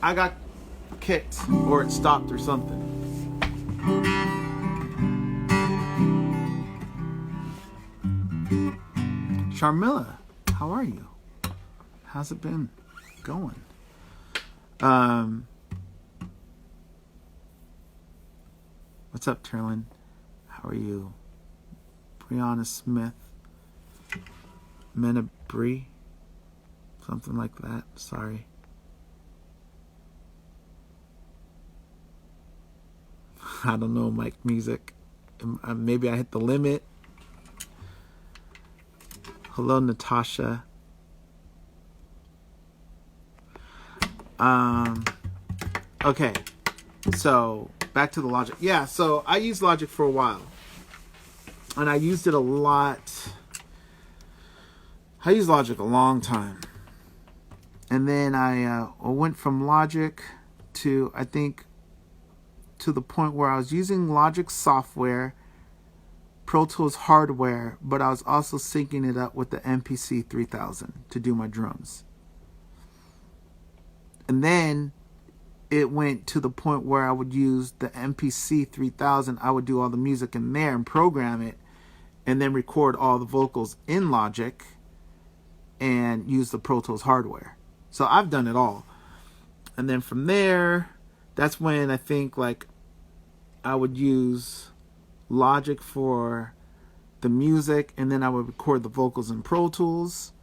I got kicked or it stopped or something. Sharmilla, how are you? How's it been going? What's up, Taryll? How are you? Brianna Smith, Menabri, something like that. Sorry. I don't know, Mike Music. Maybe I hit the limit. Hello, Natasha. Okay, so back to the Logic. Yeah, so I used Logic for a while, and I used it a lot. I used Logic a long time, and then I went from Logic to, I think, to the point where I was using Logic software, Pro Tools hardware, but I was also syncing it up with the MPC 3000 to do my drums. And then it went to the point where I would use the MPC 3000. I would do all the music in there and program it, and then record all the vocals in Logic and use the Pro Tools hardware. So I've done it all. And then from there, that's when I think like I would use Logic for the music, and then I would record the vocals in Pro Tools.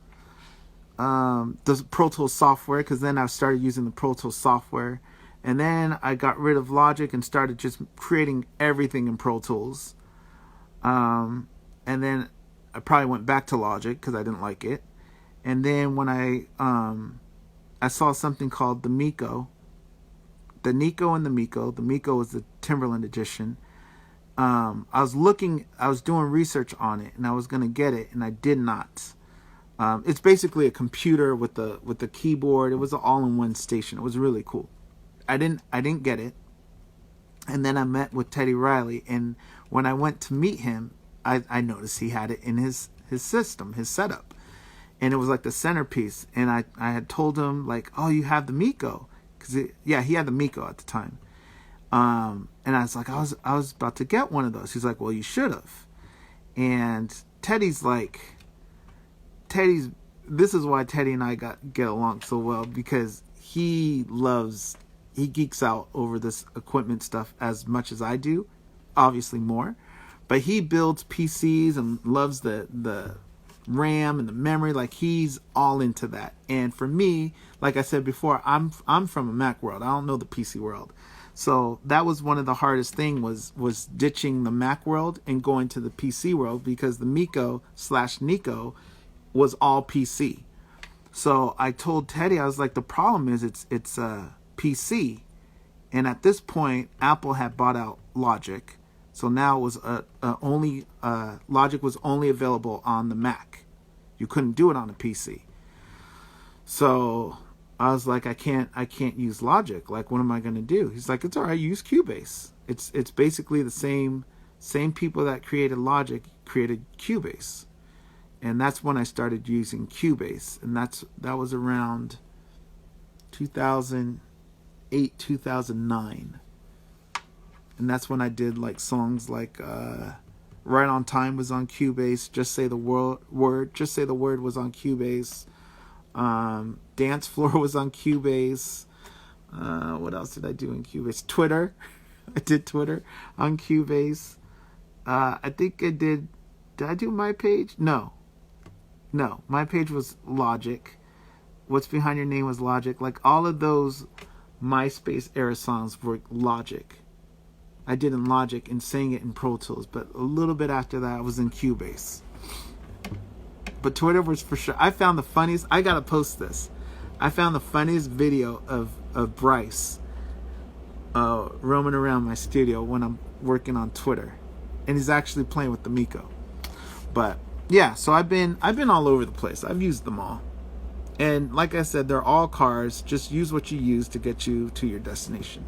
The Pro Tools software, because then I started using the Pro Tools software. And then I got rid of Logic and started just creating everything in Pro Tools. And then I probably went back to Logic because I didn't like it. And then when I saw something called the Miko. The Nico and the Miko. The Miko was the Timberland edition. I was doing research on it, and I was going to get it, and I did not. It's basically a computer with the keyboard. It was an all-in-one station. It was really cool. I didn't get it. And then I met with Teddy Riley, and when I went to meet him, I noticed he had it in his system, his setup. And it was like the centerpiece. And I had told him, like, oh, you have the Miko. He had the Miko at the time. And I was like, I was about to get one of those. He's like, well, you should have. And Teddy's, this is why Teddy and I get along so well, because he geeks out over this equipment stuff as much as I do, obviously more, but he builds PCs and loves the RAM and the memory. Like, he's all into that. And for me, like I said before, I'm from a Mac world. I don't know the PC world. So that was one of the hardest thing was ditching the Mac world and going to the PC world, because the Miko/Nico was all PC. So I told Teddy, I was like, the problem is it's PC, and at this point Apple had bought out Logic, so now it was Logic was only available on the Mac. You couldn't do it on a PC. So I was like, I can't use Logic. Like, what am I going to do? He's like, it's all right, use Cubase. It's basically the same people that created Logic created Cubase. And that's when I started using Cubase. And that was around 2008, 2009. And that's when I did like songs like Right on Time was on Cubase. Just Say the Word. Just Say the Word was on Cubase. Dance Floor was on Cubase. What else did I do in Cubase? Twitter. I did Twitter on Cubase. I think I did I do My Page? No, My Page was Logic. What's Behind Your Name was Logic. Like, all of those MySpace era songs were Logic. I did in Logic and sang it in Pro Tools, but a little bit after that I was in Cubase. But Twitter was for sure. I found the funniest, I gotta post this. I found the funniest video of Bryce roaming around my studio when I'm working on Twitter. And he's actually playing with the Miko. But yeah, so I've been all over the place. I've used them all. And like I said, they're all cars. Just use what you use to get you to your destination.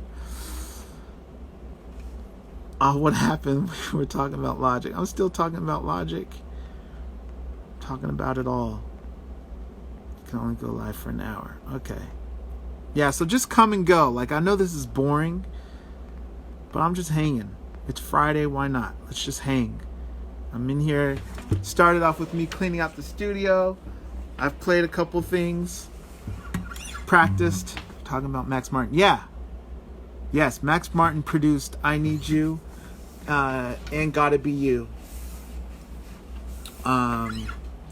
What happened? We were talking about Logic. I'm still talking about Logic. Talking about it all. You can only go live for an hour. Okay. Yeah, so just come and go. Like, I know this is boring, but I'm just hanging. It's Friday, why not? Let's just hang. I'm in here. Started off with me cleaning out the studio. I've played a couple things. Practiced. Talking about Max Martin. Yeah. Yes, Max Martin produced I Need You and Gotta Be You on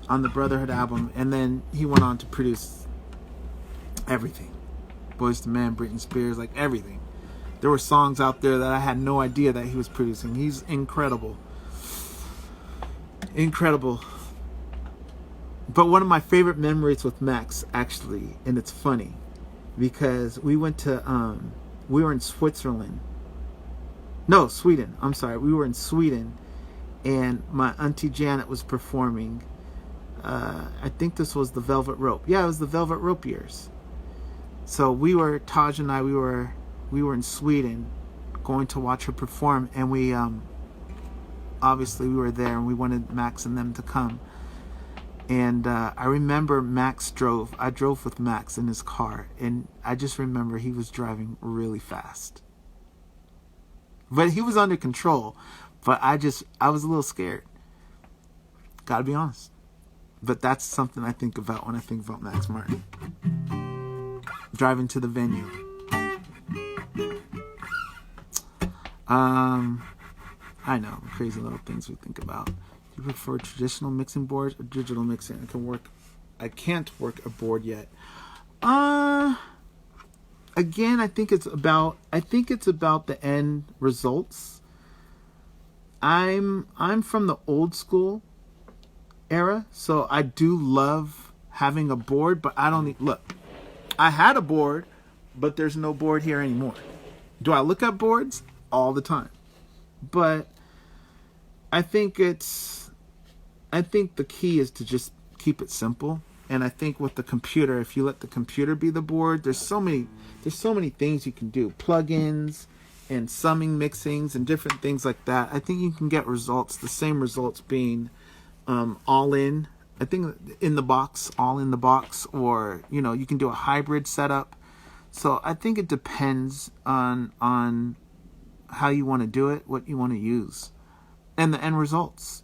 the Brotherhood album. And then he went on to produce everything. Boyz II Men, Britney Spears, like everything. There were songs out there that I had no idea that he was producing. He's incredible. Incredible. But one of my favorite memories with Max, actually, and it's funny, because we went to, we were in Switzerland. No, Sweden. I'm sorry. We were in Sweden, and my auntie Janet was performing. I think this was the Velvet Rope. Yeah, it was the Velvet Rope years. So we were, Taj and I, we were in Sweden going to watch her perform, and we obviously we were there and we wanted Max and them to come. And I remember I drove with Max in his car, and I just remember he was driving really fast. But he was under control, but I was a little scared. Gotta be honest. But that's something I think about when I think about Max Martin. Driving to the venue. I know, crazy little things we think about. Do you prefer traditional mixing boards or digital mixing? I can't work a board yet. Again, I think it's about the end results. I'm from the old school era, so I do love having a board, but I don't need, look, I had a board, but there's no board here anymore. Do I look at boards? All the time. But I think the key is to just keep it simple. And I think with the computer, if you let the computer be the board, there's so many things you can do. Plugins and summing mixings and different things like that. I think you can get results, the same results being all in. I think in the box, all in the box, or you can do a hybrid setup. So I think it depends on how you want to do it, what you want to use, and the end results,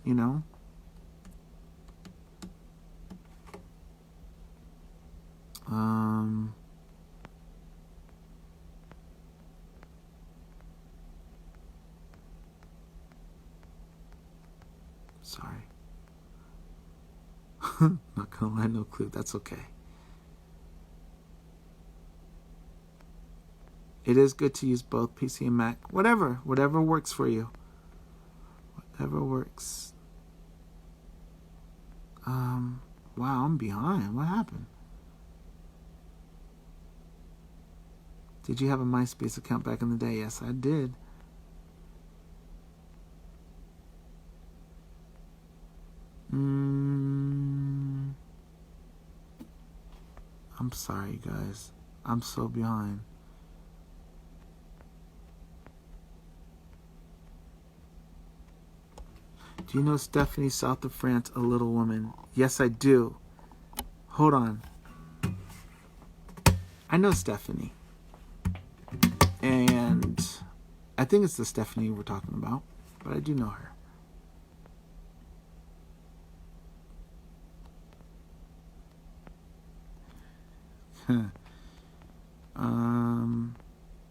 Sorry. Not gonna lie, no clue. That's okay. It is good to use both PC and Mac. Whatever works for you. Whatever works. Wow, I'm behind. What happened? Did you have a MySpace account back in the day? Yes, I did. I'm sorry, guys. I'm so behind. Do you know Stephanie, south of France, a little woman? Yes, I do. Hold on. I know Stephanie. And I think it's the Stephanie we're talking about, but I do know her.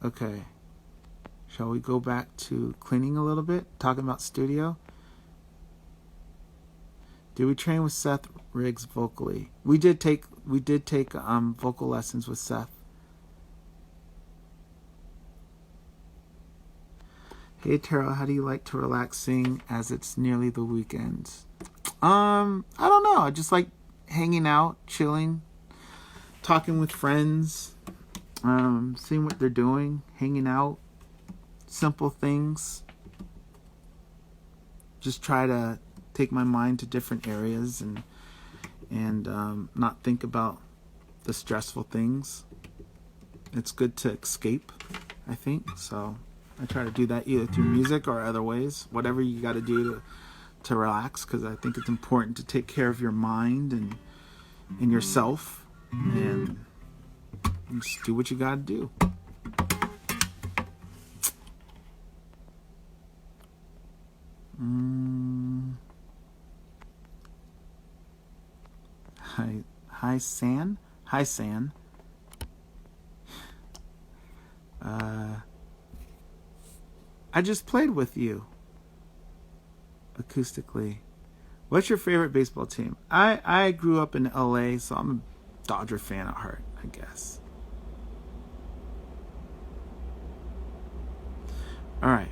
Okay. Shall we go back to cleaning a little bit? Talking about studio? Did we train with Seth Riggs vocally? We did take vocal lessons with Seth. Hey Taryll, how do you like to relaxing as it's nearly the weekend? I don't know. I just like hanging out, chilling, talking with friends, seeing what they're doing, hanging out, simple things. Just try to take my mind to different areas and not think about the stressful things. It's good to escape, I think. So I try to do that either through music or other ways, whatever you got to do to relax, because I think it's important to take care of your mind and yourself. And just do what you gotta do. Hi, San. Hi, San. I just played with you acoustically. What's your favorite baseball team? I grew up in LA, so I'm a Dodger fan at heart, I guess. All right.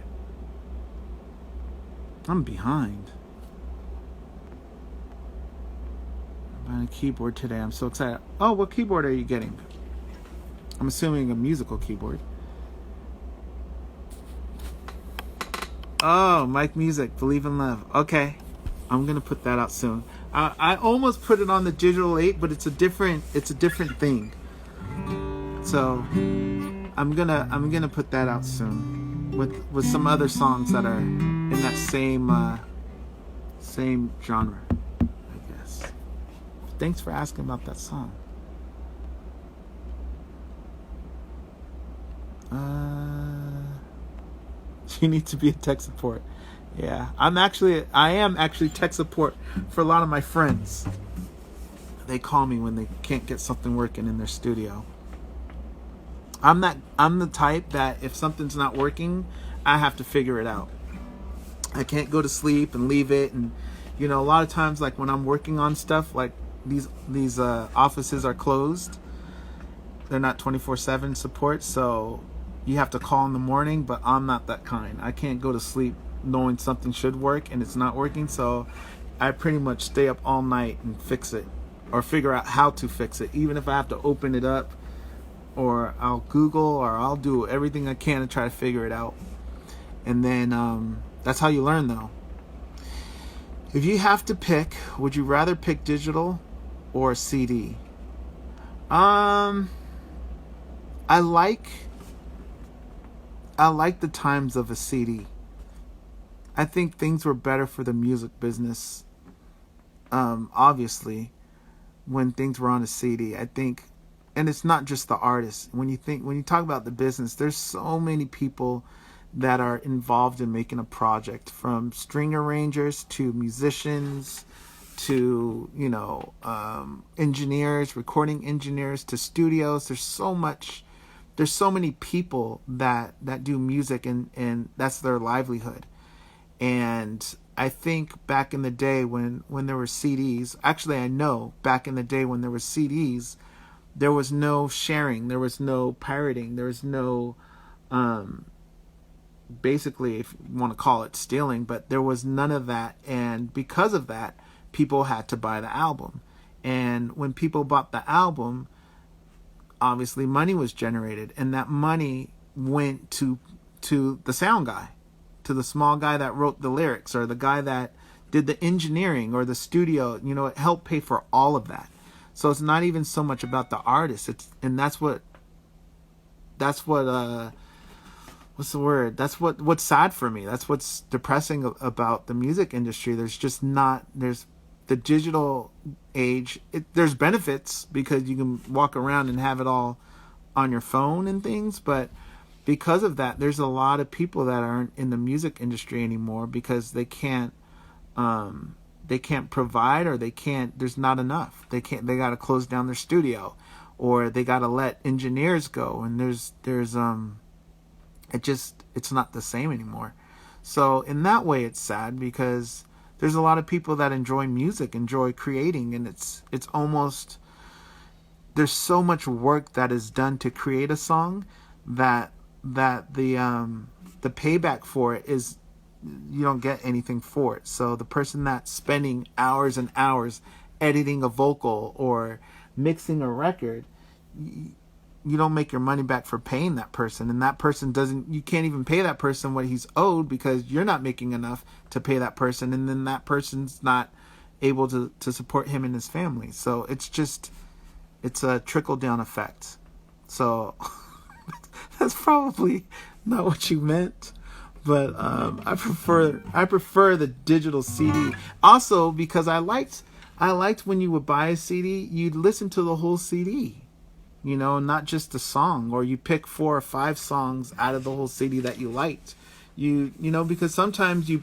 I'm behind. I'm buying a keyboard today. I'm so excited. Oh, what keyboard are you getting? I'm assuming a musical keyboard. Oh, Mike Music, Believe in Love. Okay, I'm gonna put that out soon. I almost put it on the digital 8, but it's a different thing. So I'm gonna put that out soon with some other songs that are in that same genre, I guess. Thanks for asking about that song. You need to be a tech support. Yeah, I am actually tech support for a lot of my friends. They call me when they can't get something working in their studio. I'm the type that if something's not working, I have to figure it out. I can't go to sleep and leave it. And a lot of times, like when I'm working on stuff, like these offices are closed. They're not 24/7 support, so you have to call in the morning, but I'm not that kind. I can't go to sleep knowing something should work and it's not working, so I pretty much stay up all night and fix it or figure out how to fix it, even if I have to open it up or I'll Google or I'll do everything I can to try to figure it out. And then that's how you learn, though. If you have to pick, would you rather pick digital or CD? I like the times of a CD. I think things were better for the music business, obviously, when things were on a CD. I think, and it's not just the artists. When you talk about the business, there's so many people that are involved in making a project, from string arrangers to musicians to engineers, recording engineers, to studios. There's so many people that do music, and that's their livelihood. And I think back in the day when there were CDs, actually I know back in the day when there were CDs, there was no sharing, there was no pirating, there was no basically, if you want to call it stealing, but there was none of that. And because of that, people had to buy the album. And when people bought the album, obviously money was generated, and that money went to the sound guy, to the small guy that wrote the lyrics, or the guy that did the engineering, or the studio. It helped pay for all of that. So it's not even so much about the artist. That's what's sad for me. That's what's depressing about the music industry. There's the digital age. There's benefits because you can walk around and have it all on your phone and things, but because of that, there's a lot of people that aren't in the music industry anymore because they can't provide, or there's not enough. They got to close down their studio, or they got to let engineers go, and it's not the same anymore. So in that way, it's sad because there's a lot of people that enjoy music, enjoy creating, and it's almost, there's so much work that is done to create a song that the payback for it is you don't get anything for it. So the person that's spending hours and hours editing a vocal or mixing a record, you don't make your money back for paying that person, and that person you can't even pay that person what he's owed because you're not making enough to pay that person, and then that person's not able to support him and his family. So it's a trickle down effect. So that's probably not what you meant, but I prefer the digital CD. Also, because I liked when you would buy a CD, you'd listen to the whole CD. you know, not just a song, or you pick 4 or 5 songs out of the whole CD that you liked. You know, because sometimes you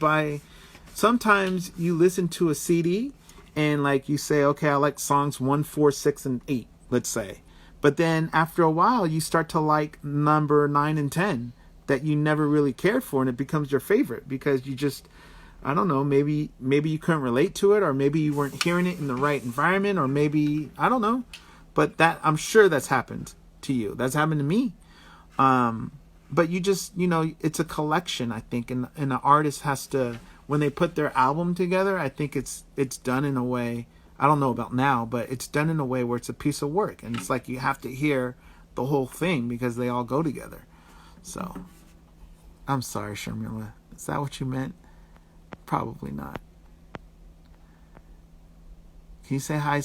listen to a CD and like you say, okay, I like songs 1, 4, 6, and 8, let's say. But then after a while, you start to like number 9 and 10 that you never really cared for, and it becomes your favorite because you just, I don't know, maybe you couldn't relate to it, or maybe you weren't hearing it in the right environment, or maybe, I don't know. But that, I'm sure that's happened to you. That's happened to me. But you just, you know, it's a collection, I think, and an artist has to, when they put their album together, I think it's done in a way, I don't know about now, but it's done in a way where it's a piece of work, and it's like you have to hear the whole thing because they all go together. So, I'm sorry, Sharmila. Is that what you meant? Probably not. Can you say hi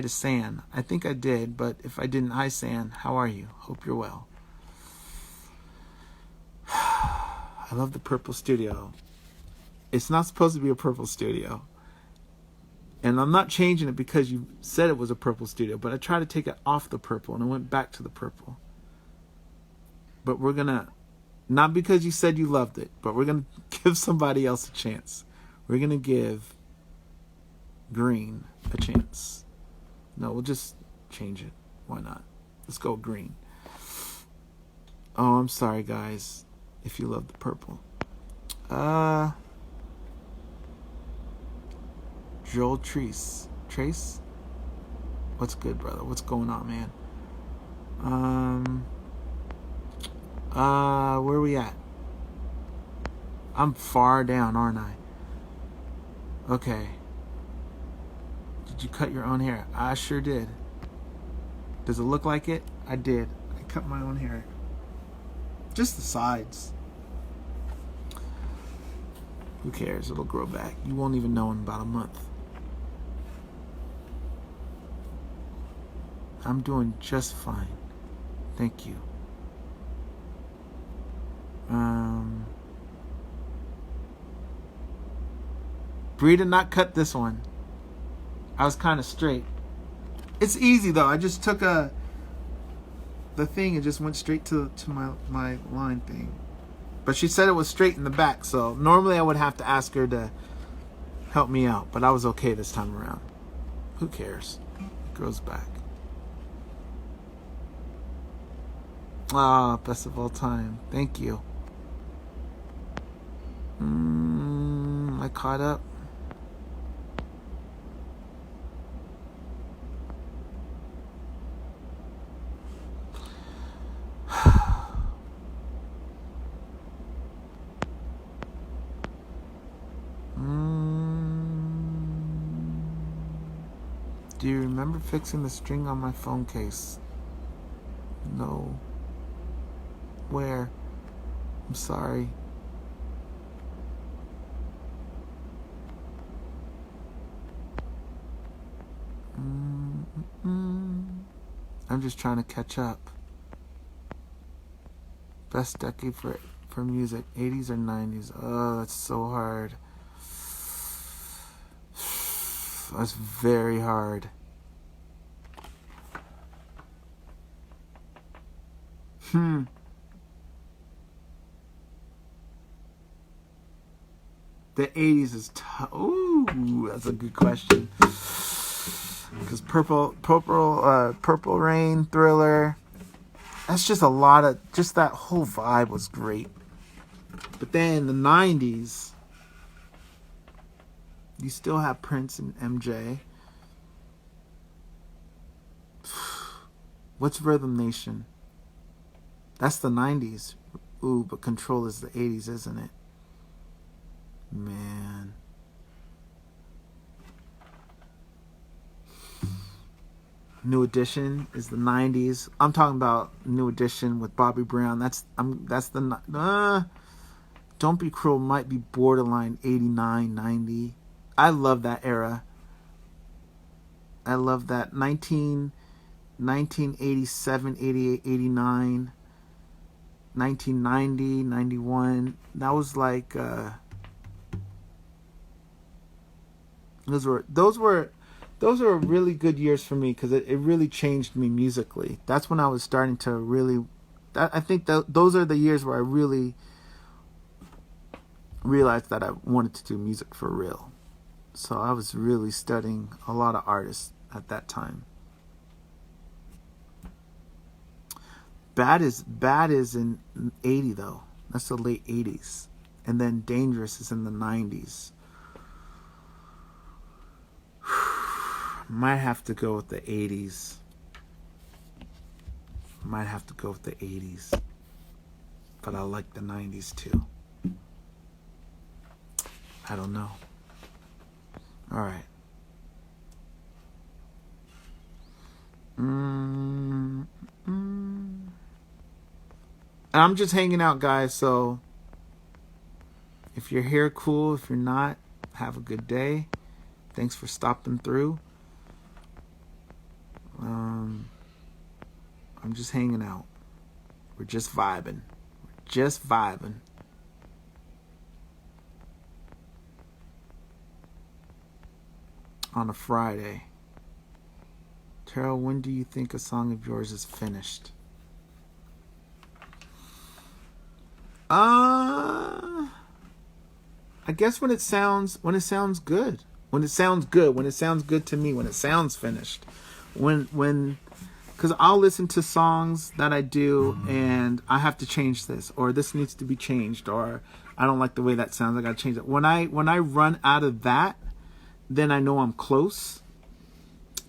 to San? I think I did, but if I didn't, hi San. How are you? Hope you're well. I love the purple studio. It's not supposed to be a purple studio. And I'm not changing it because you said it was a purple studio, but I tried to take it off the purple and I went back to the purple. But we're going to, not because you said you loved it, but we're going to give somebody else a chance. We're going to give green a chance. No, we'll just change it. Why not? Let's go green. Oh, I'm sorry, guys, if you love the purple. Joel Trace. What's good, brother? What's going on, man? Where are we at? I'm far down, aren't I? Okay. Did you cut your own hair? I sure did. Does it look like it? I did. I cut my own hair. Just the sides. Who cares? It'll grow back. You won't even know in about a month. I'm doing just fine. Thank you. Bree did not cut this one. I was kind of straight. It's easy though. I just took the thing and just went straight to my line thing. But she said it was straight in the back, so normally I would have to ask her to help me out, but I was okay this time around. Who cares? It grows back. Best of all time. Thank you. I caught up. Do you remember fixing the string on my phone case? No. Where? I'm sorry. I'm just trying to catch up. Best decade for music, 80s or 90s? Oh, that's so hard. That's very hard. The 80s is tough. Ooh, that's a good question. Because Purple Rain, Thriller, that's just a lot of, just that whole vibe was great. But then the 90s, you still have Prince and MJ. What's Rhythm Nation? That's the 90s. Ooh, but Control is the 80s, isn't it? Man. New Edition is the 90s. I'm talking about New Edition with Bobby Brown. That's the Don't Be Cruel might be borderline 89, 90. I love that era. I love that 1987, 88, 89, 1990, 91. That was like those were those are really good years for me because it really changed me musically. That's when I was starting to really. I think those are the years where I really realized that I wanted to do music for real. So I was really studying a lot of artists at that time. Bad is in 80 though. That's the late 80s. And then Dangerous is in the 90s. Might have to go with the 80s. Might have to go with the 80s. But I like the 90s too. I don't know. All right. I'm just hanging out, guys, so if you're here, cool. If you're not, have a good day. Thanks for stopping through. I'm just hanging out. We're just vibing. On a Friday. Taryll, when do you think a song of yours is finished? I guess when it sounds good. When it sounds good to me, when it sounds finished. Because I'll listen to songs that I do and I have to change this, or this needs to be changed, or I don't like the way that sounds, I gotta change it. When I run out of that, then I know I'm close.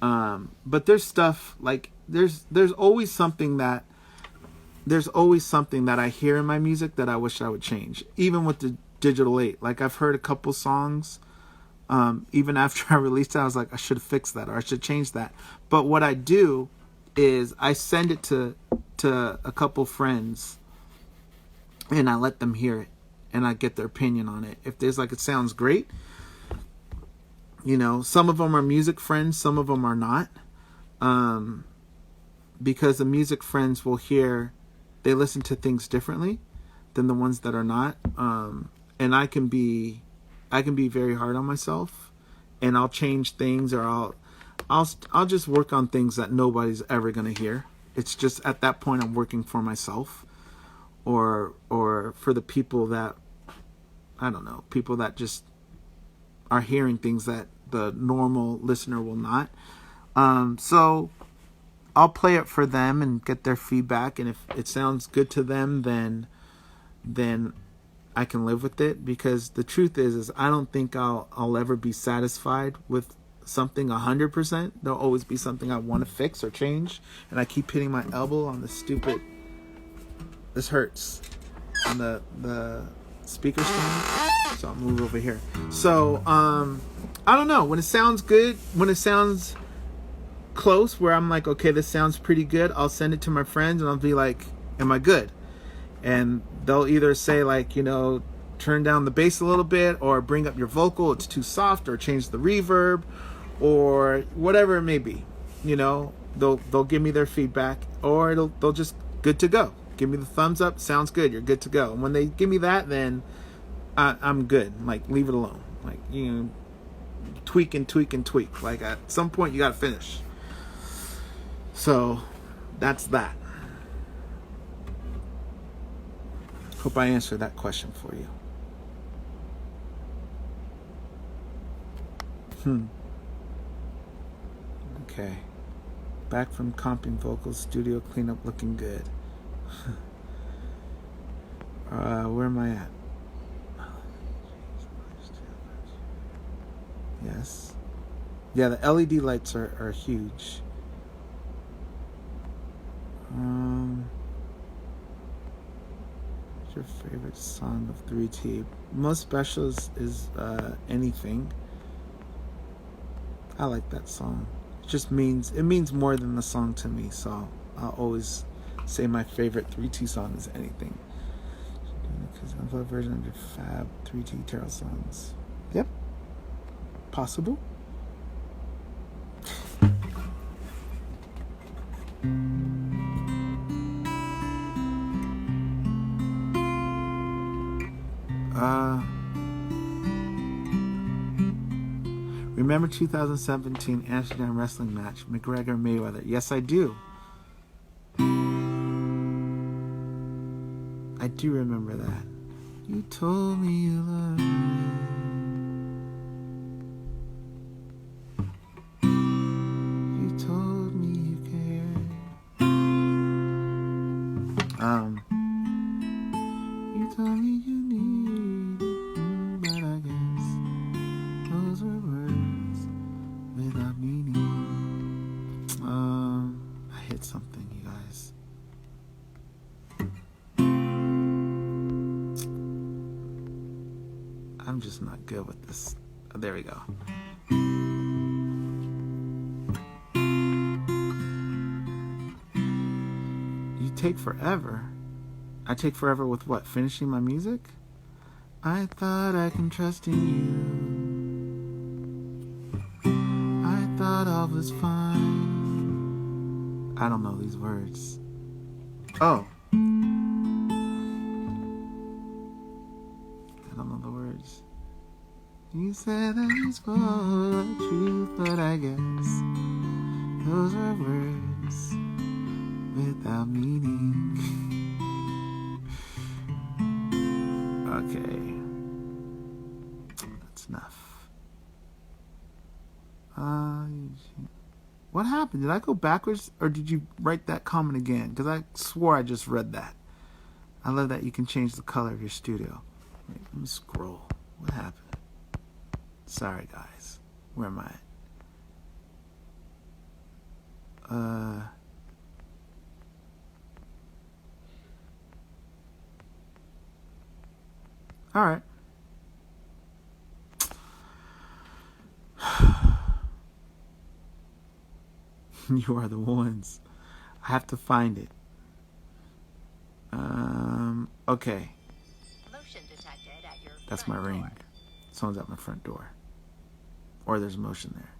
But there's stuff like there's always something that I hear in my music that I wish I would change, even with the Digital 8. Like, I've heard a couple songs, even after I released it, I was like, I should have fixed that, or I should change that. But what I do is I send it to a couple friends and I let them hear it and I get their opinion on it. If there's like, it sounds great, you know, some of them are music friends, some of them are not, because the music friends will hear, they listen to things differently than the ones that are not, and I can be very hard on myself, and I'll change things, or I'll just work on things that nobody's ever gonna hear. It's just at that point I'm working for myself, or for the people that, I don't know, people that just are hearing things that the normal listener will not. So I'll play it for them and get their feedback, and if it sounds good to them, then I can live with it. Because the truth is I don't think I'll ever be satisfied with something 100%. There'll always be something I want to fix or change, and I keep hitting my elbow on the stupid, this hurts, on the speaker stand, so I'll move over here. So I don't know, when it sounds good, when it sounds close, where I'm like, okay, this sounds pretty good, I'll send it to my friends and I'll be like, am I good? And they'll either say, like, you know, turn down the bass a little bit, or bring up your vocal, it's too soft, or change the reverb, or whatever it may be. You know, they'll give me their feedback, or they'll just good to go. Give me the thumbs up, sounds good, you're good to go. And when they give me that, then I'm good. Like, leave it alone. Like, you know, tweak. Like, at some point you gotta finish. So that's that. Hope I answered that question for you. Okay. Back from comping vocals, studio cleanup looking good. Where am I at? Yes. Yeah, the LED lights are huge. What's your favorite song of 3T? Most special is Anything. I like that song. It means more than the song to me, so I'll always say my favorite 3T song is Anything. Because I love a version of your fab 3T Taryll songs. Yep. Possible. Remember 2017 Amsterdam wrestling match, McGregor Mayweather? Yes, I do. I do remember that. You told me you loved me. You told me you cared. You told me you needed me, but I guess those were words without meaning. I hit something, you guys. I'm just not good with this. Oh, there we go. You take forever. I take forever with what? Finishing my music? I thought I can trust in you. I thought all was fine. I don't know these words. Oh. I don't know the words. You said that you spoke the truth, but I guess those are words without meaning. Okay. That's enough. What happened? Did I go backwards, or did you write that comment again? Because I swore I just read that. I love that you can change the color of your studio. Wait, let me scroll. What happened? Sorry, guys. Where am I? All right. You are the ones. I have to find it. Okay. Motion detected at your That's my ring. door. Someone's at my front door. Or there's motion there.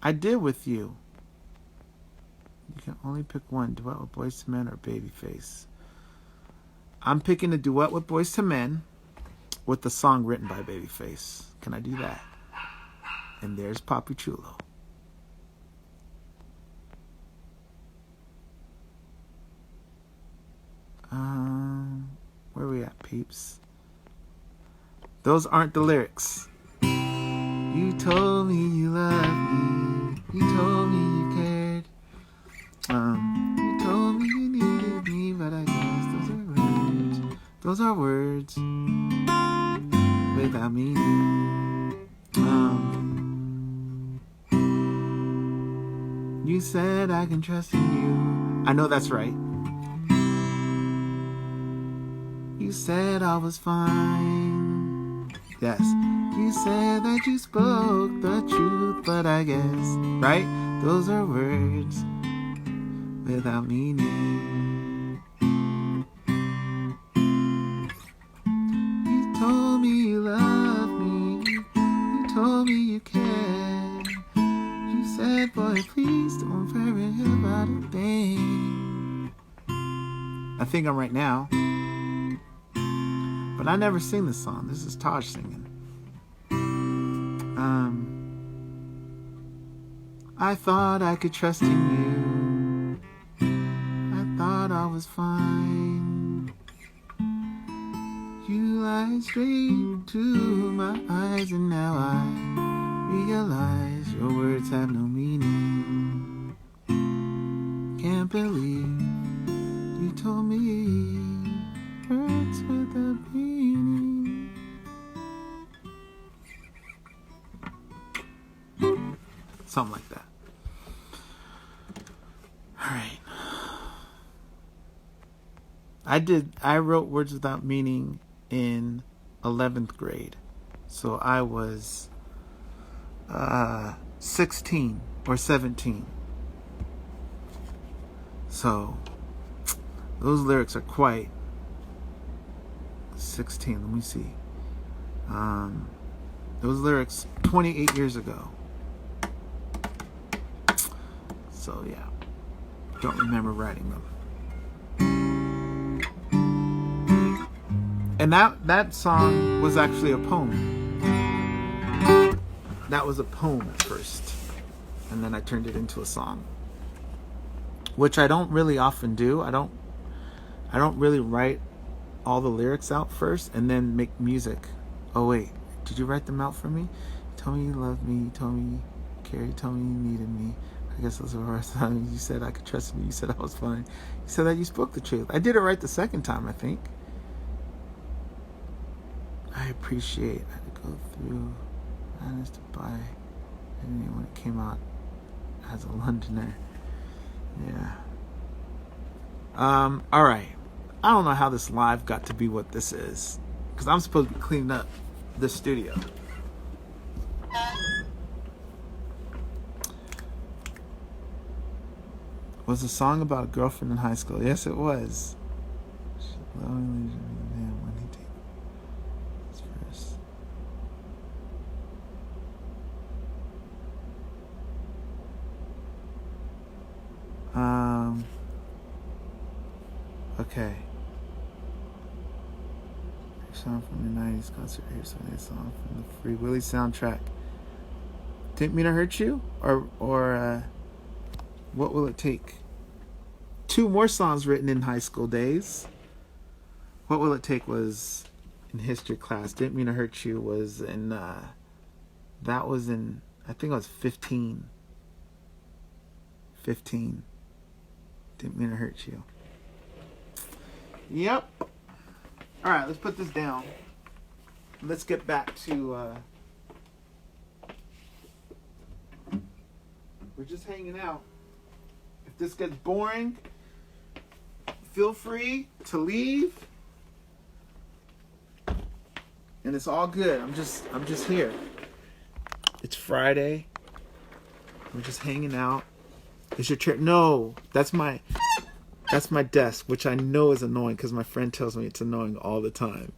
I did with you. You can only pick one. Duet with Boyz II Men or Babyface. I'm picking a duet with Boyz II Men with the song written by Babyface. Can I do that? And there's Papi Chulo. Where are we at, peeps? Those aren't the lyrics. You told me you loved me. You told me you cared. You told me you needed me, but I guess those are words. Those are words without meaning. You said I can trust in you. I know that's right. You said I was fine. Yes. You said that you spoke the truth, but I guess, right? Those are words without meaning. You told me you loved me. You told me you cared. You said, boy, please don't worry about a thing. I think I'm right now. But I never sing this song. This is Taj singing. I thought I could trust in you. I thought I was fine. You lied straight to my eyes, and now I realize your words have no meaning. Can't believe you told me words without meaning. Something like that. Alright. I wrote Words Without Meaning in 11th grade. So I was 16 or 17. So those lyrics are quite 16. Let me see. Those lyrics 28 years ago. So yeah, don't remember writing them. And that song was actually a poem. That was a poem at first, and then I turned it into a song, which I don't really often do. I don't really write all the lyrics out first and then make music. Oh wait, did you write them out for me? You told me you loved me. You told me you cared. You told me you needed me. I guess those were the first times. You said I could trust me. You said I was fine. You said that you spoke the truth. I did it right the second time, I think. I appreciate. I had to go through. Honest to buy. And when it came out as a Londoner. Yeah. All right. I don't know how this live got to be what this is, because I'm supposed to be cleaning up the studio. Was a song about a girlfriend in high school? Yes, it was. Okay. Song from the 90s concert. Here's a song from the Free Willy soundtrack. Didn't Mean to Hurt You? Or What Will It Take? 2 more songs written in high school days. What Will It Take was in history class. Didn't Mean to Hurt You was in, that was in, I think I was 15. 15. Didn't Mean to Hurt You. Yep. All right, let's put this down. Let's get back to, we're just hanging out. If this gets boring, feel free to leave. And it's all good. I'm just here. It's Friday. We're just hanging out. Is your chair? No, that's my desk, which I know is annoying because my friend tells me it's annoying all the time.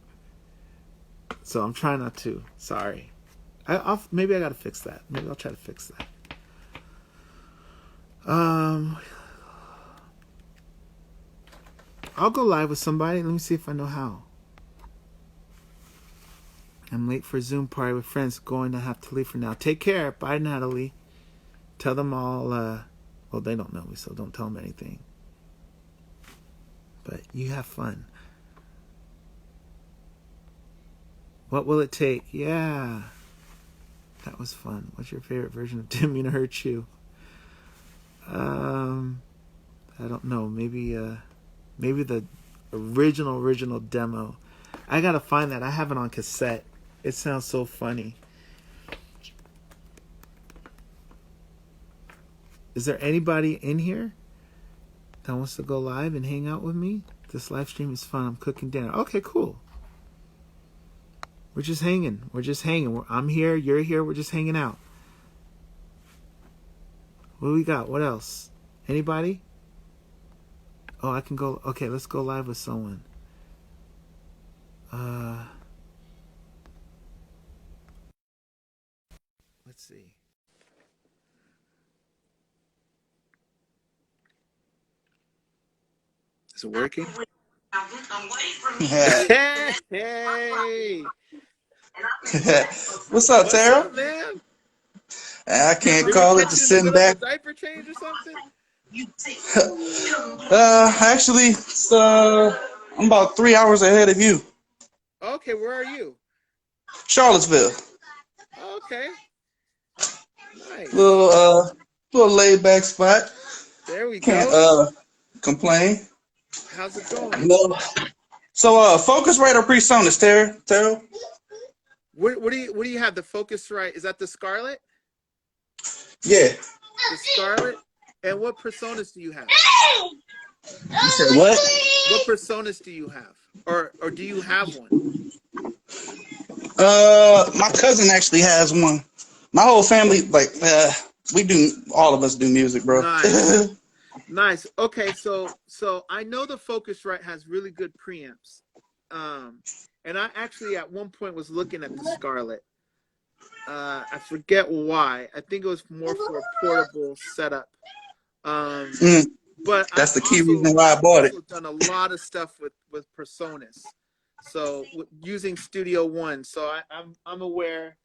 So I'm trying not to. Sorry. Maybe I gotta fix that. Maybe I'll try to fix that. I'll go live with somebody. Let me see if I know how. I'm late for a Zoom party with friends. Going to have to leave for now. Take care. Bye, Natalie. Tell them all. Well, they don't know me, so don't tell them anything. But you have fun. What will it take? Yeah. That was fun. What's your favorite version of Didn't Mean to Hurt You? I don't know. Maybe the original demo. I gotta find that. I have it on cassette. It sounds so funny. Is there anybody in here that wants to go live and hang out with me? This live stream is fun. I'm cooking dinner. Okay, cool. We're just hanging. I'm here. You're here. We're just hanging out. What do we got? What else? Anybody? Oh, I can go. Okay, let's go live with someone. Let's see. Is it working? Hey! What's up, Taryll? Up, man? I can't Did call we it catch just you in the sitting middle back. of a diaper change or something? Actually, I'm about 3 hours ahead of you. Okay, where are you? Charlottesville. Okay. Nice. Little laid back spot. There we Can't go. complain. How's it going? No. So Focusrite or PreSonus, Taryll? What do you have? The Focusrite? Is that the Scarlett? Yeah. The Scarlett? And what PreSonus do you have? You said what? What PreSonus do you have? Or do you have one? My cousin actually has one. My whole family, all of us do music, bro. Nice. Nice. Okay, so I know the Focusrite has really good preamps. And I actually at one point was looking at the Scarlett. I forget why. I think it was more for a portable setup. But That's the key reason why I bought it. I've also done a lot of stuff with PreSonus. So using Studio One, so I'm aware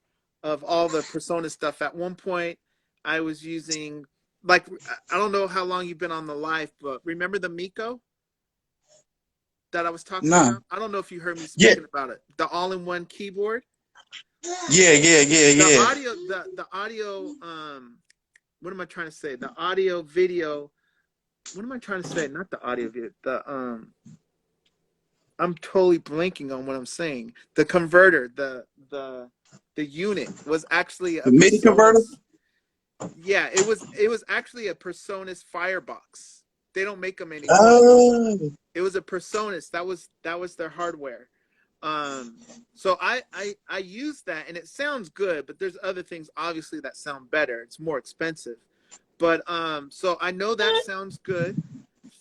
of all the Persona stuff. At one point, I was using, like, I don't know how long you've been on the live, but remember the Miko that I was talking Nah. about? I don't know if you heard me Yeah. speaking about it. The all-in-one keyboard, Yeah. Yeah. Yeah. the Yeah. audio, the audio. What am I trying to say? The audio video. What am I trying to say? Not the audio video. I'm totally blanking on what I'm saying. The converter, the unit was actually a The MIDI converter. Personas. Yeah, it was actually a Personas Firebox. They don't make them anymore. Oh. It was a Personas. That was their hardware. Um, so I use that and it sounds good, but there's other things obviously that sound better. It's more expensive. But so I know that sounds good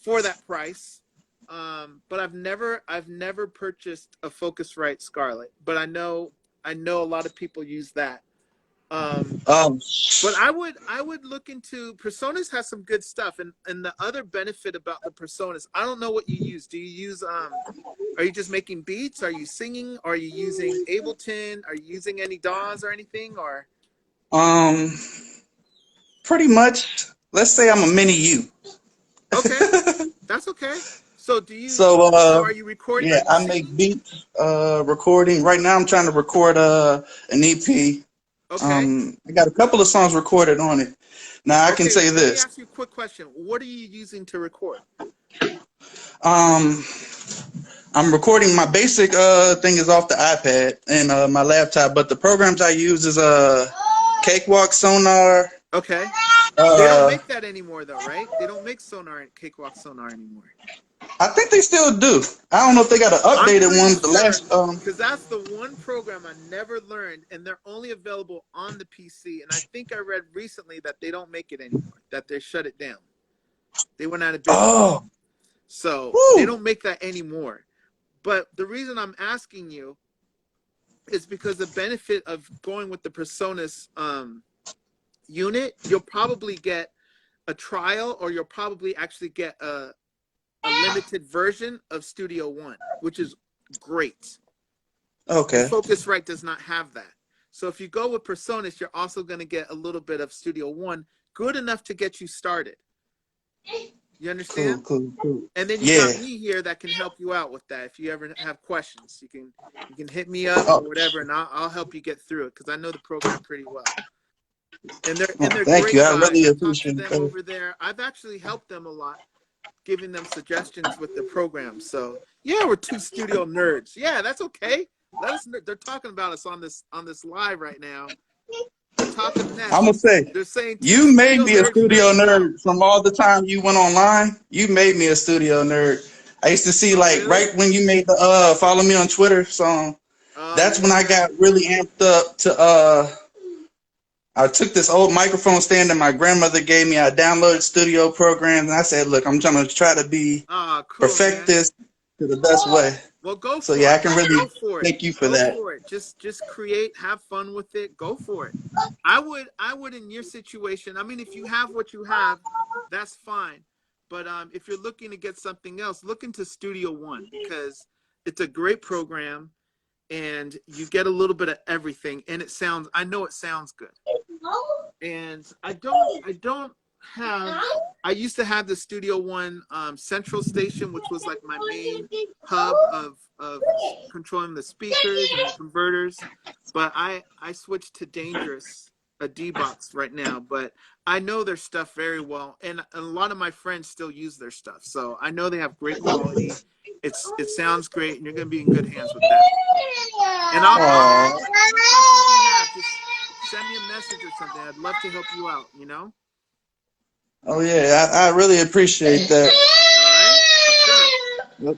for that price. But I've never purchased a Focusrite Scarlett, but I know a lot of people use that. Um, Um. but I would look into Personas has some good stuff, and the other benefit about the Personas, I don't know what you use. Do you use are you just making beats? Are you singing? Are you using Ableton? Are you using any DAWs or anything? Or Um. Pretty much. Let's say I'm a mini you. okay, that's okay. So do you? So So are you recording? Are yeah, you I make singing? beats, recording. Right now I'm trying to record an EP. Okay. I got a couple of songs recorded on it. Now I can Okay. say Let me this. ask you a quick question. What are you using to record? Um I'm recording my basic thing is off the iPad and my laptop, but the programs I use is Cakewalk, Sonar, Okay. They don't uh make that anymore, though, right? They don't make Sonar and Cakewalk Sonar anymore. I think they still do. I don't know if they got an I'm updated pretty one, but the sure last because that's the one program I never learned, and they're only available on the PC. And I think I read recently that they don't make it anymore, that they shut it down. They went out of business. oh, So they woo. don't make that anymore. But the reason I'm asking you is because the benefit of going with the Personas unit, you'll probably get a trial, or you'll probably actually get a limited version of Studio One, which is great. And Okay. Focusrite does not have that. So if you go with Personas, you're also going to get a little bit of Studio One, good enough to get you started. You Cool, understand? cool, cool. And then you got Yeah. me here that can help you out with that. If you ever have questions, you can hit me up or Oh, whatever, and I'll help you get through it because I know the program pretty well. And they're oh, and they're thank you. great I guys. really I talked to appreciate them that. over there. I've actually helped them a lot, giving them suggestions with the program. So yeah, we're two studio nerds. Yeah, that's okay. Let us. They're talking about us on this live right now. They're talking I'm gonna mess. say, They're saying two you made studio me a nerds studio nerding out. nerd from all the time you went online. You made me a studio nerd. I used to see Oh like really? right when you made the follow me on Twitter song. Oh That's when I yeah. got really amped up to I took this old microphone stand that my grandmother gave me. I downloaded studio programs and I said, look, I'm trying to try to be Ah, cool, perfect man. this to the best way. Well, go So for yeah, I it. can really Go for it. thank you for Go that. for it. Just create, have fun with it. Go for it. I would in your situation. I mean, if you have what you have, that's fine. But if you're looking to get something else, look into Studio One because it's a great program and you get a little bit of everything and I know it sounds good. And I don't have I used to have the Studio One central station, which was like my main hub of controlling the speakers and the converters, but I switched to Dangerous, a D box right now. But I know their stuff very well, and a lot of my friends still use their stuff, so I know they have great quality. It sounds great, and you're going to be in good hands with that. And I'll Aw. any questions you have, just send me a message or something. I'd love to help you out, you know? Oh yeah, I really appreciate that. All right? For sure. Yep,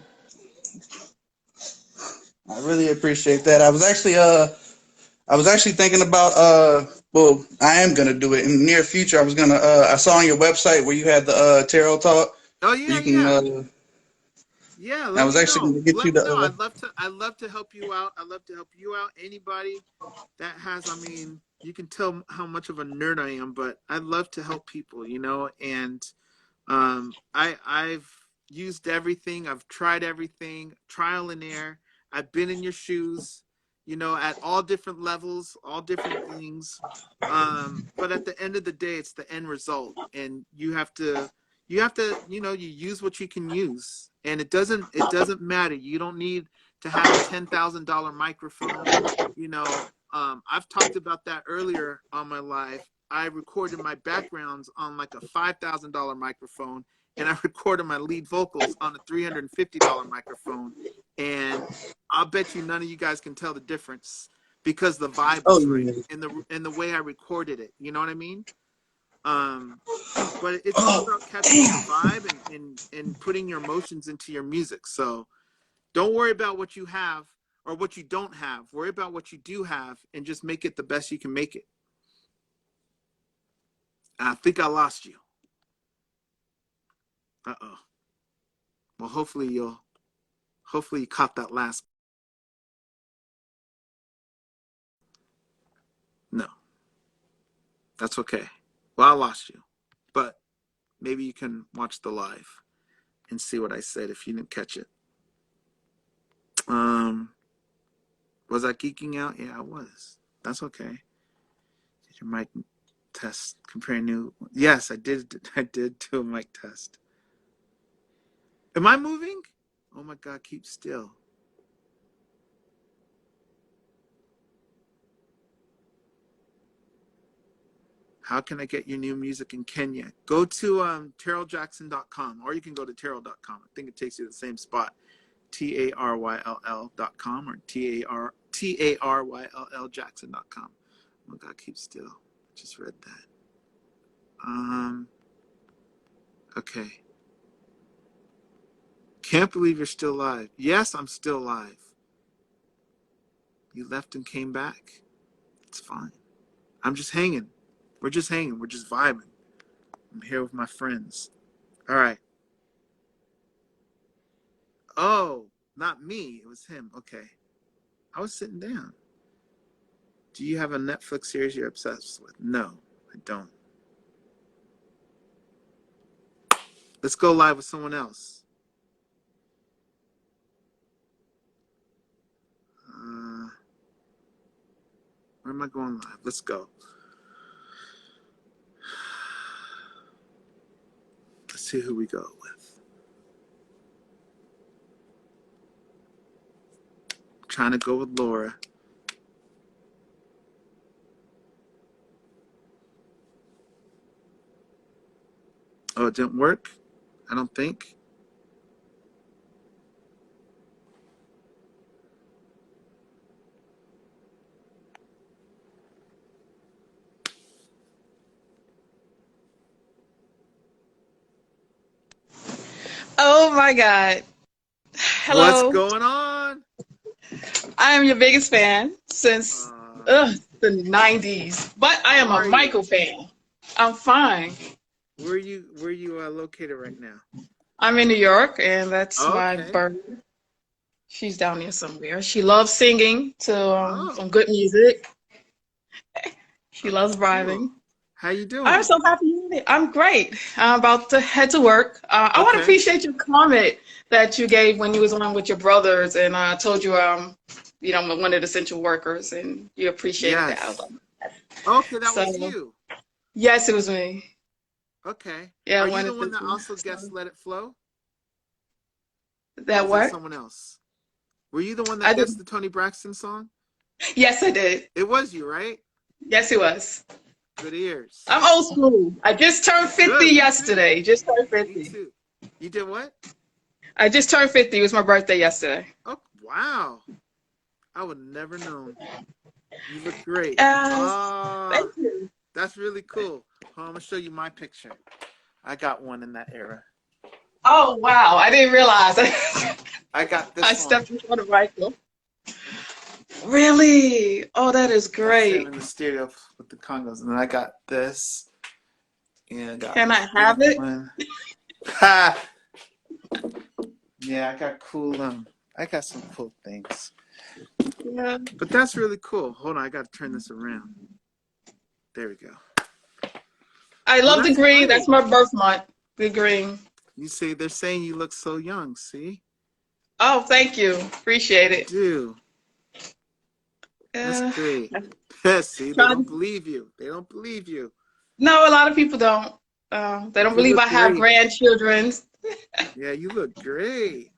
I really appreciate that. I was actually thinking about well, I am gonna do it in the near future. I saw on your website where you had the Taryll talk Oh where yeah, you can yeah. Yeah, I let was me actually know. gonna get you Let me the know. I'd love to help you out. I'd love to help you out. Anybody that has, I mean, you can tell how much of a nerd I am, but I love to help people, you know, and I've used everything. I've tried everything, trial and error. I've been in your shoes, you know, at all different levels, all different things. But at the end of the day, it's the end result, and you know, you use what you can use, and it doesn't matter. You don't need to have a $10,000 microphone. You know, I've talked about that earlier on my live. I recorded my backgrounds on like a $5,000 microphone, and I recorded my lead vocals on a $350 microphone. And I'll bet you none of you guys can tell the difference because the vibe Oh was right yeah. and the way I recorded it. You know what I mean? Um, but it's all Oh about capturing the damn. vibe and putting your emotions into your music. So don't worry about what you have or what you don't have. Worry about what you do have and just make it the best you can make it. I think I lost you. Uh-oh. Well, hopefully you caught that last. No, that's okay. Well, I lost you. But maybe you can watch the live and see what I said if you didn't catch it. Um, was I geeking out? Yeah, I was. That's okay. Did your mic test compare new? Yes, I did. I did do a mic test. Am I moving? Oh my God, keep still. How can I get your new music in Kenya? Go to TarylJackson.com, or you can go to Taryll.com. I think it takes you to the same spot. TARYLL.com or TARYLL Jackson.com. Oh my God, keep still. Just read that. Okay. Can't believe you're still alive. Yes, I'm still alive. You left and came back. It's fine. I'm just hanging. We're just hanging. We're just vibing. I'm here with my friends. All right. Oh, not me. It was him. Okay. I was sitting down. Do you have a Netflix series you're obsessed with? No, I don't. Let's go live with someone else. Where am I going live? Let's go. Let's see who we go with. I'm trying to go with Laura. Oh, it didn't work? I don't think. Oh my God. What's Hello. going on? I am your biggest fan since the 90s, but I How am a are you? Michael fan. I'm fine. Where you located right now? I'm in New York, and that's Oh, my okay. birth. She's down there somewhere. She loves singing to Oh, some good music. She okay, loves cool. driving. How you I'm doing? so happy you did it. I'm great. I'm about to head to work. I want to Okay. appreciate your comment that you gave when you was on with your brothers, and I told you I'm one of the essential workers, and you appreciated that. I was Yes. like, Okay, that was so you. yes, it was me. Okay. Yeah, I Are you the wanted one to. that also guest So Let It Flow? Or that was that what? someone else? Were you the one that I did. guessed the Tony Braxton song? Yes, I did. It was you, right? Yes, it was. Good ears. I'm old school. I just turned 50 Good. Me too. yesterday. Just turned Me 50. too. You did what? I just turned 50. It was my birthday yesterday. Oh, wow. I would never known. You look great. Yes. Ah, Thank you. that's really cool. I'm gonna show you my picture. I got one in that era. Oh wow! I didn't realize. I got I this one. stepped in front of Michael. Really? Oh, that is That's him great. in the stereo with the congos, and then I got this, and I got Can I this have it? one. Ha! Yeah, I got cool. I got some cool things. Yeah. But that's really cool. Hold on, I gotta turn this around. There we go. I Well, love the that's green. That's great. my birth month. The green. You see, they're saying you look so young. See, Oh, thank you. Appreciate You it. do. That's Uh, great. See, they don't trying. believe you. They don't believe you. No, a lot of people don't. They But don't you believe look I have great. grandchildren. Yeah, you look great.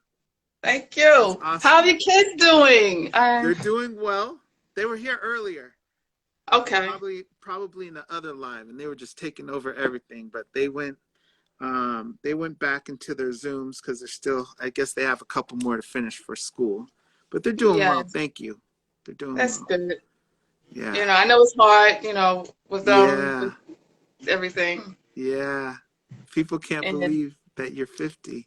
Thank That's you. How are awesome. your kids doing? They're doing well. They were here earlier. Okay. Probably in the other live, and they were just taking over everything. But they went back into their Zooms because they're still. I guess they have a couple more to finish for school. But they're doing well. Yes, Thank you. They're doing that's well. good. Yeah. I know it's hard, with Yeah. everything. Yeah. People can't And believe that you're 50.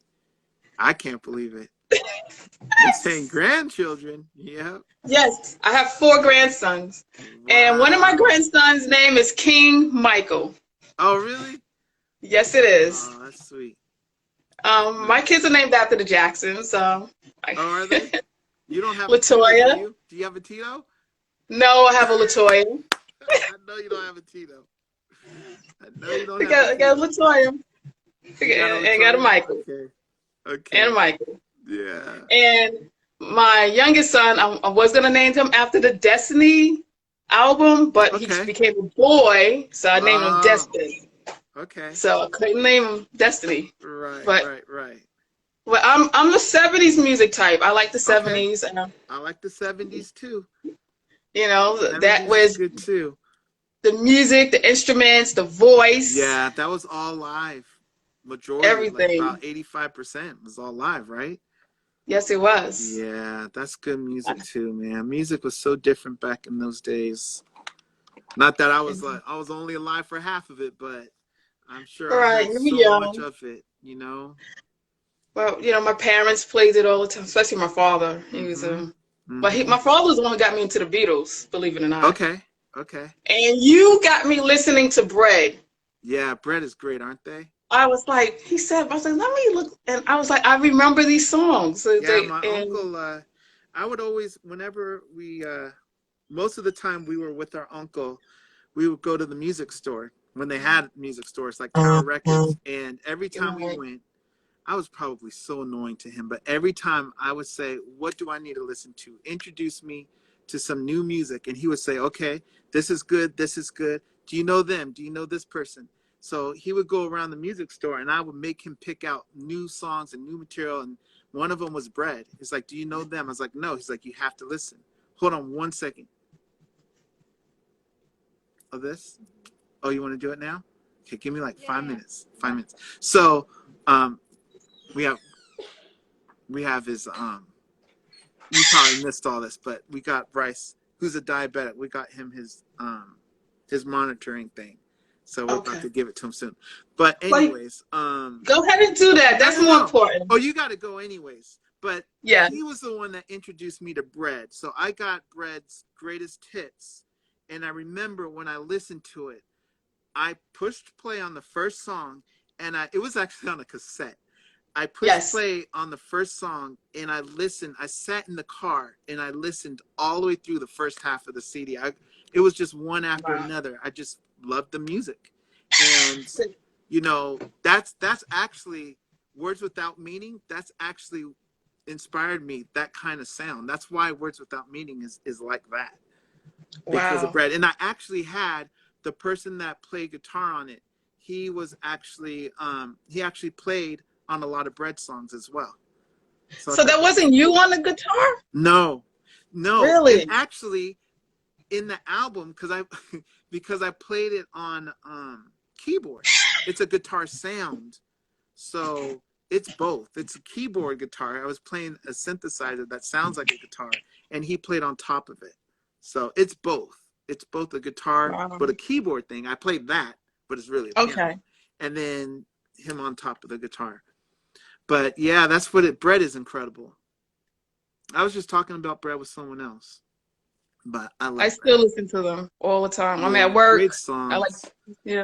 I can't believe it. They're saying grandchildren. Yep. yes, I have four grandsons. And one of my Wow. grandsons' name is King Michael. Oh, really? Yes, it is. Oh, that's sweet. My kids are Nice. named after the Jacksons. So, Oh, are they? You don't have a Tito, do Latoya. you? Do you have a Tito? No, I have a Latoya. I know you don't have a Tito. I know you don't I have a got a Tito. Latoya. You got a And got a Latoya? Michael. Okay. And a Okay. Michael. Yeah. And my youngest son, I was gonna name him after the Destiny album, but he Okay. became a boy, so I named him Oh, Destiny. okay. So I couldn't name him Destiny. Right, But right, right. I'm the '70s music type. I like the Okay. '70s, and I like the 70s too. that 70s is was good too. the music, the instruments, the voice, Yeah, that was all live. Majority, like about everything. 85% was all live, right? Yes, it was. Yeah, that's good music too, man. Music was so different back in those days. Not that I was only alive for half of it, but I'm sure All I right, heard you're so much young. of it. Well, my parents played it all the time, especially my father. He was Mhm. my Mhm. father was the one who got me into the Beatles, believe it or not. Okay. Okay. And you got me listening to Bread. Yeah, bread is great, aren't they? I was like, I was like, let me look, and I was like, I remember these songs. So Yeah, they my and uncle I would always whenever we most of the time we were with our uncle, we would go to the music store when they had music stores like Tower Records, and every time we like, went, I was probably so annoying to him, but every time I would say, "What do I need to listen to? Introduce me to some new music." And he would say, "Okay, this is good. This is good. Do you know them? Do you know this person?" So he would go around the music store, and I would make him pick out new songs and new material. And one of them was Bread. He's like, "Do you know them?" I was like, "No." He's like, "You have to listen. Hold on one second. Oh, this? Oh, you want to do it now? Okay, give me like 5 minutes. 5 minutes." So, um, we have his you probably missed all this, but we got Bryce, who's a diabetic. We got him his monitoring thing, so we're about okay. to give it to him soon. But Like, anyways, go ahead and do that. no, That's no, more no. important. Oh, you got to go anyways. But Yeah. he was the one that introduced me to Bread, so I got Bread's greatest hits, and I remember when I listened to it, I pushed play on the first song, and it was actually on a cassette. I pushed Yes. play on the first song and I listened. I sat in the car and I listened all the way through the first half of the CD. It was just one after Wow. another. I just loved the music. And that's actually Words Without Meaning. That's actually inspired me, that kind of sound. That's why Words Without Meaning is like that, because of Wow. Brad. And I actually had the person that played guitar on it. He actually played on a lot of Bread songs as well. So I So thought that that was wasn't you cool. on the guitar? No, no, and Really? actually in the album, because I played it on keyboard. It's a guitar sound, so it's both. It's a keyboard guitar. I was playing a synthesizer that sounds like a guitar, and he played on top of it. So it's both. It's both a guitar, Wow. but a keyboard thing. I played that, but it's really a piano. Okay. And then him on top of the guitar. But yeah, that's what Bread is incredible. I was just talking about Bread with someone else, but I I love still Bread. listen to them all the time. I'm at Yeah, work. great I like, songs.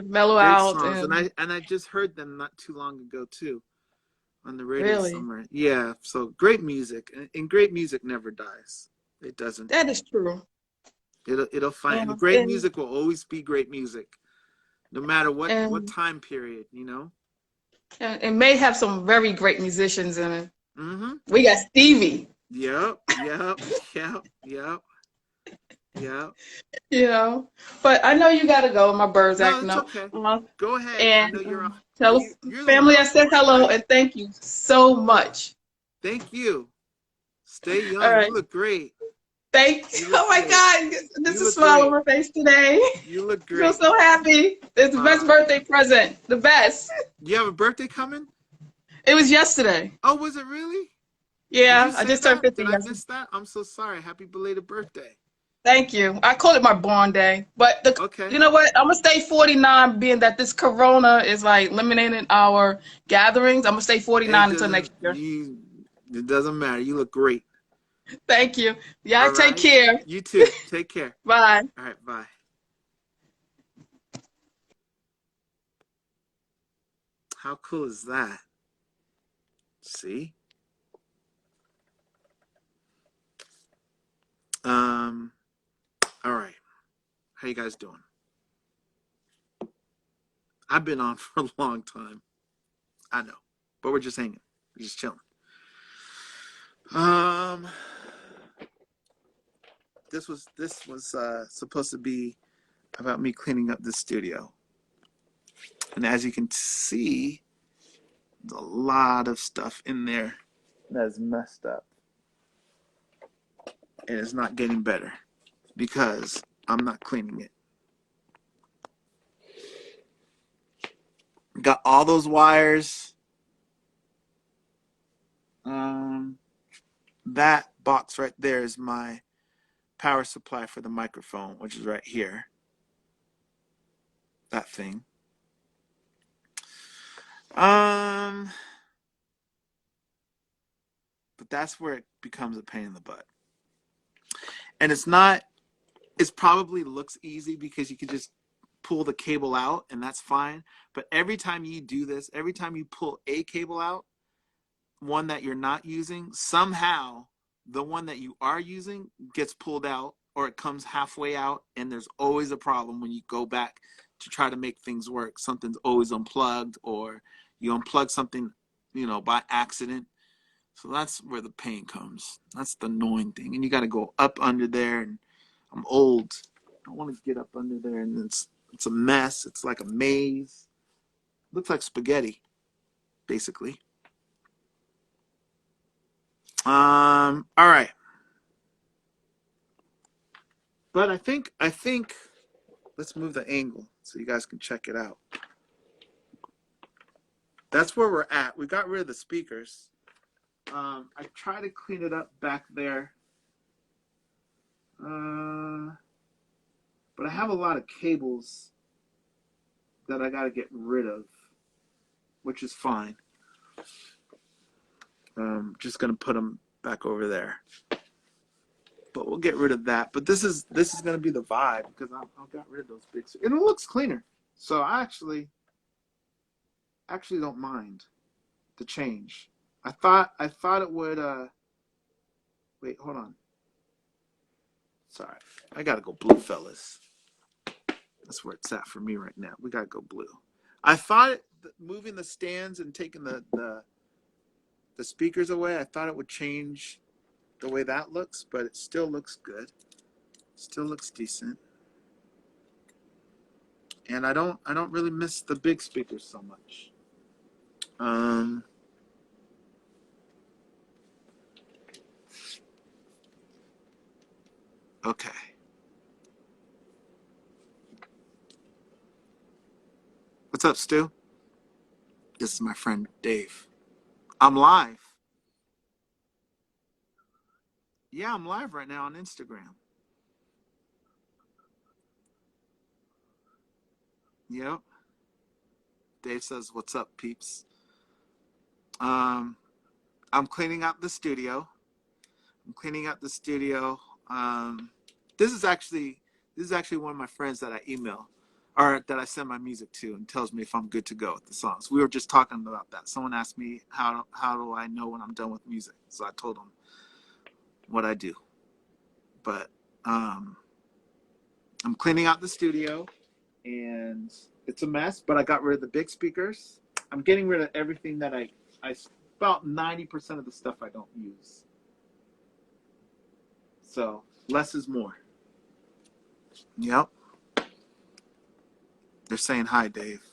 mellow Great out songs. And and I just heard them not too long ago too on the radio really. somewhere. Yeah, so great music. And great music never dies. It doesn't. That is true. It'll find, and Yeah. great music will always be great music, no matter what And time period. and it may have some very great musicians in it. Mm-hmm. We got Stevie. Yep. Yep. Yep. Yep. Yep. You know, but I know you gotta go. My bird's No, acting it's up. okay. Go ahead. I know And you're. Are tell you're the one family I on said board, hello right? and thank you so much. Thank you. Stay All young. You right. look great. Thanks. You Oh look my great. God. There's You a look smile on great. my face today. You look I feel great. so happy. It's the best Uh, birthday present. The best. you have a birthday coming? It was yesterday. Oh, was it really? Did you Yeah, I say just turned that? 50 Did I yesterday. miss that? I'm so sorry. Happy belated birthday. Thank you. I called it my born day. But Okay. you know what? I'm gonna stay 49 being that this corona is like eliminating our gatherings. I'm gonna stay It 49 until doesn't. next year. It doesn't matter. You look great. Thank you. Yeah, All take right. care. You too. Take care. Bye. All right. Bye. How cool is that? See? Um. All right. How you guys doing? I've been on for a long time. I know, but we're just hanging. We're just chilling. Um. This was supposed to be about me cleaning up the studio, and as you can see, there's a lot of stuff in there that's messed up, and it's not getting better because I'm not cleaning it. Got all those wires. Um, that box right there is my power supply for the microphone, which is right here. That thing. Um, but that's where it becomes a pain in the butt. And it's not. It probably looks easy because you could just pull the cable out and that's fine. But every time you do this, every time you pull a cable out, one that you're not using, somehow the one that you are using gets pulled out or it comes halfway out, and there's always a problem when you go back to try to make things work. Something's always unplugged, or you unplug something, by accident. So that's where the pain comes. That's the annoying thing. And you got to go up under there, and I'm old. I don't want to get up under there, and it's a mess. It's like a maze. Looks like spaghetti, basically. All right. But I think let's move the angle so you guys can check it out. That's where we're at. We got rid of the speakers. I try to clean it up back there. But I have a lot of cables that I got to get rid of, which is fine. Just gonna put them back over there. But we'll get rid of that. But this is gonna be the vibe because I got rid of those big, and it looks cleaner. So I actually don't mind the change. I thought it would. Wait, hold on. Sorry, I gotta go blue, fellas. That's where it's at for me right now. We gotta go blue. I thought moving the stands and taking the speakers away, I thought it would change the way that looks, but it still looks good. Still looks decent. And I don't really miss the big speakers so much. Um, okay. What's up, Stu? This is my friend Dave. I'm live. Yeah, I'm live right now on Instagram. Yep. Dave says, "What's up, peeps?" Um, I'm cleaning out the studio. I'm cleaning out the studio. Um, this is actually one of my friends that I email or that I send my music to and tells me if I'm good to go with the songs. We were just talking about that. Someone asked me how do I know when I'm done with music? So I told them what I do. But um, I'm cleaning out the studio and it's a mess. But I got rid of the big speakers. I'm getting rid of everything that I About 90% of the stuff I don't use. So less is more. Yep. They're saying hi, Dave.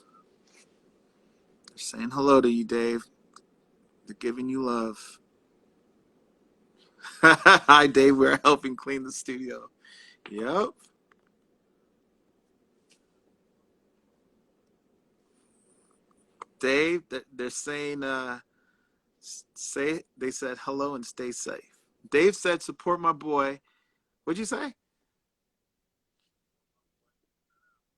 They're saying hello to you, Dave. They're giving you love. Hi, Dave. We're helping clean the studio. Yep. Dave, they're saying they said hello and stay safe. Dave said support my boy. What'd you say?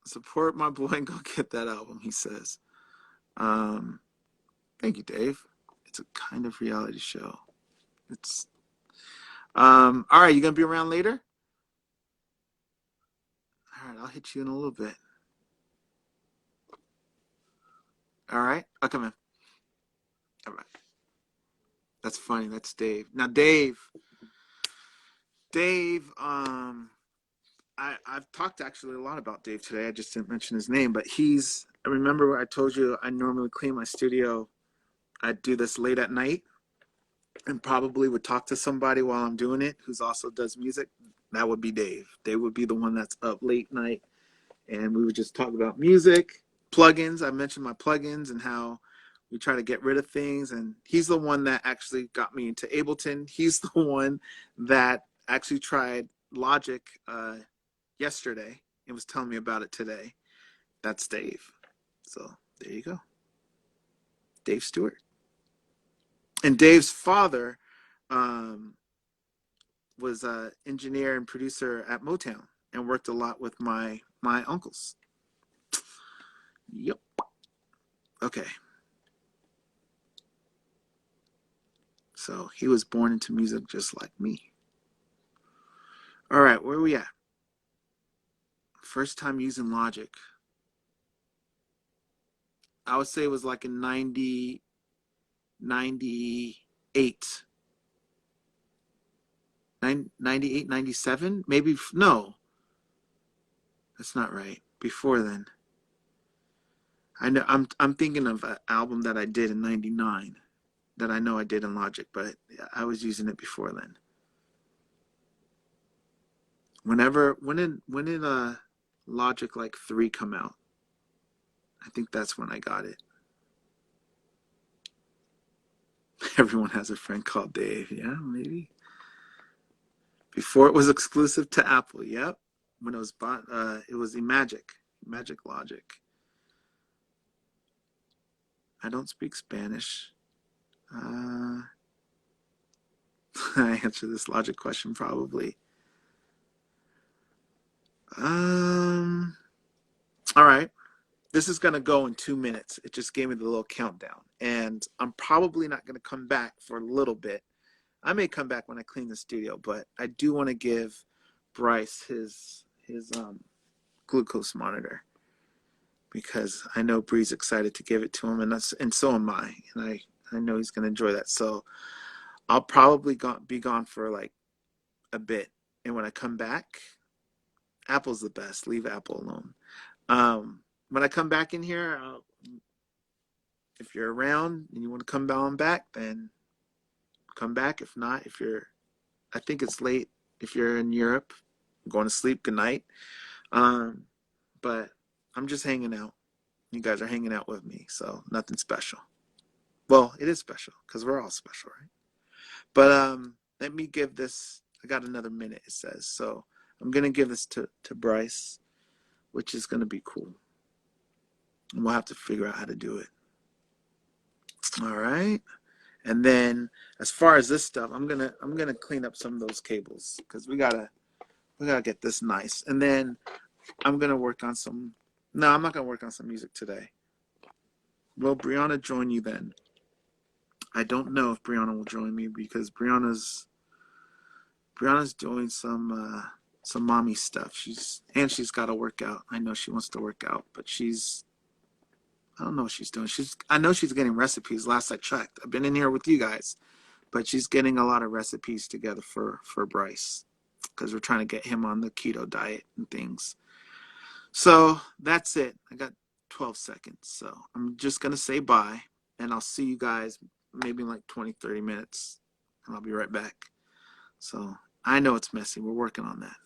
Support my boy and go get that album, he says. Um, thank you, Dave. It's a kind of reality show. It's all right, you gonna be around later? All right, I'll hit you in a little bit. All right, I'll come in. All right. That's funny. That's Dave. Now, Dave, I've talked actually a lot about Dave today. I just didn't mention his name, but I remember I told you I normally clean my studio. I'd do this late at night and probably would talk to somebody while I'm doing it who's also does music. That would be Dave. Dave would be the one that's up late night and we would just talk about music, plugins. I mentioned my plugins and how we try to get rid of things. And he's the one that actually got me into Ableton. He's the one that actually tried Logic yesterday and was telling me about it today. That's Dave. So there you go. Dave Stewart. And Dave's father was an engineer and producer at Motown and worked a lot with my uncles. Yep. Okay. So he was born into music just like me. All right, where are we at? First time using Logic. I would say it was like in 98. 98, 97? Maybe, no. That's not right. Before then. I know I'm thinking of an album that I did in 99 that I know I did in Logic, but I was using it before then. When did Logic like 3 come out? I think that's when I got it. Everyone has a friend called Dave. Yeah, maybe. Before it was exclusive to Apple. Yep. When it was bought, it was Magic Logic. I don't speak Spanish. I answer this Logic question probably. All right. This is gonna go in 2 minutes. It just gave me the little countdown, and I'm probably not gonna come back for a little bit. I may come back when I clean the studio, but I do want to give Bryce his glucose monitor because I know Bree's excited to give it to him, and so am I, and I know he's gonna enjoy that. So I'll probably be gone for like a bit, and when I come back, Apple's the best. Leave Apple alone. When I come back in here, if you're around and you want to come on back, then come back. If not, I think it's late. If you're in Europe, I'm going to sleep. Good night. But I'm just hanging out. You guys are hanging out with me, so nothing special. Well, it is special because we're all special, right? But let me give this. I got another minute. It says so. I'm gonna give this to Bryce, which is gonna be cool. And we'll have to figure out how to do it. All right. And then as far as this stuff, I'm gonna clean up some of those cables because we gotta get this nice. And then I'm gonna work on some. No, I'm not gonna work on some music today. Will Brianna join you then? I don't know if Brianna will join me because Brianna's doing some mommy stuff. She's got to work out. I know she wants to work out, but I don't know what she's doing. I know she's getting recipes. Last I checked, I've been in here with you guys, but she's getting a lot of recipes together for Bryce because we're trying to get him on the keto diet and things. So that's it. I got 12 seconds, so I'm just gonna say bye, and I'll see you guys maybe in like 20, 30 minutes, and I'll be right back. So I know it's messy. We're working on that.